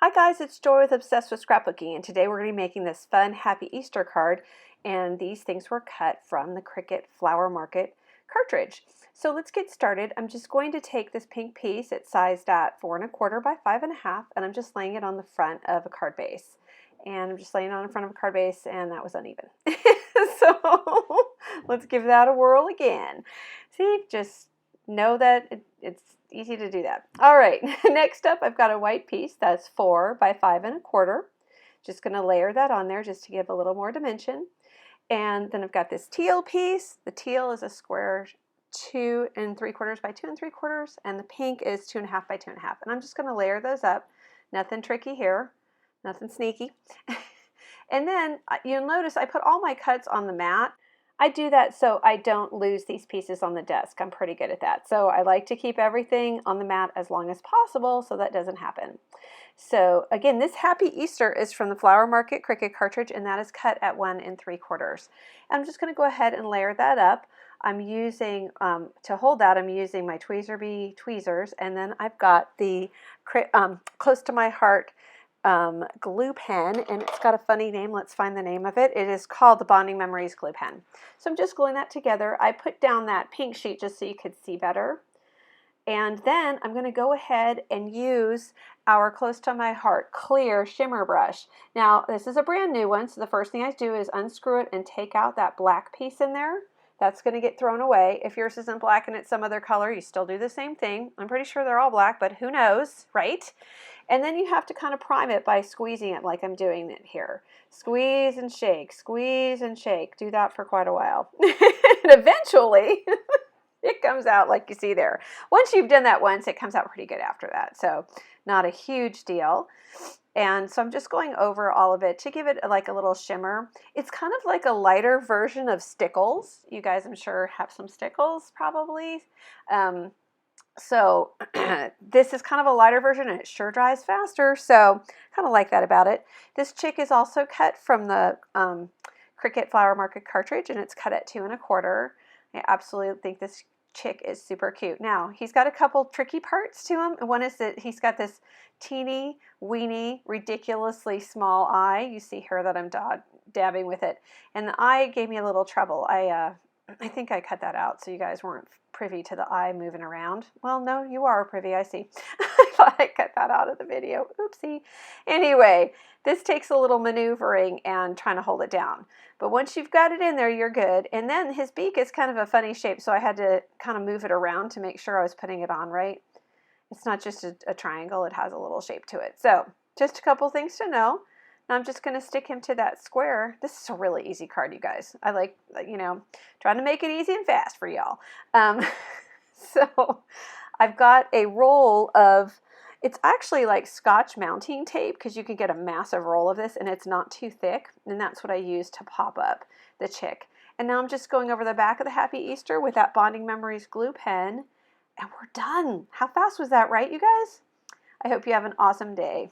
Hi guys, it's Joy with Obsessed with Scrapbooking, and today we're going to be making this fun Happy Easter card, and these things were cut from the Cricut Flower Market cartridge. So let's get started. I'm just going to take this pink piece, it's sized at 4 1/4 by 5 1/2, and I'm just laying it on the front of a card base. And I'm just laying it on the front of a card base, and that was uneven. So let's give that a whirl again. See, just know that it's easy to do that. All right, next up I've got a white piece that's 4 by 5 1/4. Just going to layer that on there just to give a little more dimension. And then I've got this teal piece. The teal is a square 2 3/4 by 2 3/4, and the pink is 2 1/2 by 2 1/2. And I'm just going to layer those up. Nothing tricky here, nothing sneaky. And then you'll notice I put all my cuts on the mat. I do that so I don't lose these pieces on the desk. I'm pretty good at that. So I like to keep everything on the mat as long as possible so that doesn't happen. So again, this Happy Easter is from the Flower Market Cricut cartridge, and that is cut at 1 3/4. And I'm just going to go ahead and layer that up. I'm using, to hold that, I'm using my Tweezer tweezers, and then I've got the Close to My Heart glue pen, and it's got a funny name. Let's find the name of it. It is called the Bonding Memories glue pen. So I'm just gluing that together. I put down that pink sheet just so you could see better. And then I'm going to go ahead and use our Close to My Heart clear shimmer brush. Now this is a brand new one, so the first thing I do is unscrew it and take out that black piece in there. That's going to get thrown away. If yours isn't black and it's some other color, you still do the same thing. I'm pretty sure they're all black, but who knows, right? And then you have to kind of prime it by squeezing it like I'm doing it here. Squeeze and shake, squeeze and shake. Do that for quite a while. And eventually, it comes out like you see there. Once you've done that once, it comes out pretty good after that. So not a huge deal. And so I'm just going over all of it to give it like a little shimmer. It's kind of like a lighter version of stickles. You guys, I'm sure, have some stickles probably. So this is kind of a lighter version, and it sure dries faster. So kind of like that about it. This chick is also cut from the Cricut Flower Market cartridge, and it's cut at 2 1/4. I absolutely think this chick is super cute. Now, he's got a couple tricky parts to him. One is that he's got this teeny weeny, ridiculously small eye. You see here that I'm dabbing with it. And the eye gave me a little trouble. I think I cut that out so you guys weren't privy to the eye moving around. Well, no, you are privy, I see. I thought I cut that out of the video. Oopsie. Anyway, this takes a little maneuvering and trying to hold it down. But once you've got it in there, you're good. And then his beak is kind of a funny shape, so I had to kind of move it around to make sure I was putting it on right. It's not just a triangle, it has a little shape to it. So just a couple things to know. Now I'm just going to stick him to that square. This is a really easy card, you guys. I like, you know, trying to make it easy and fast for y'all. So I've got a roll of, it's actually like Scotch mounting tape, because you can get a massive roll of this and it's not too thick. And that's what I use to pop up the chick. And now I'm just going over the back of the Happy Easter with that Bonding Memories glue pen. And we're done. How fast was that, right, you guys? I hope you have an awesome day.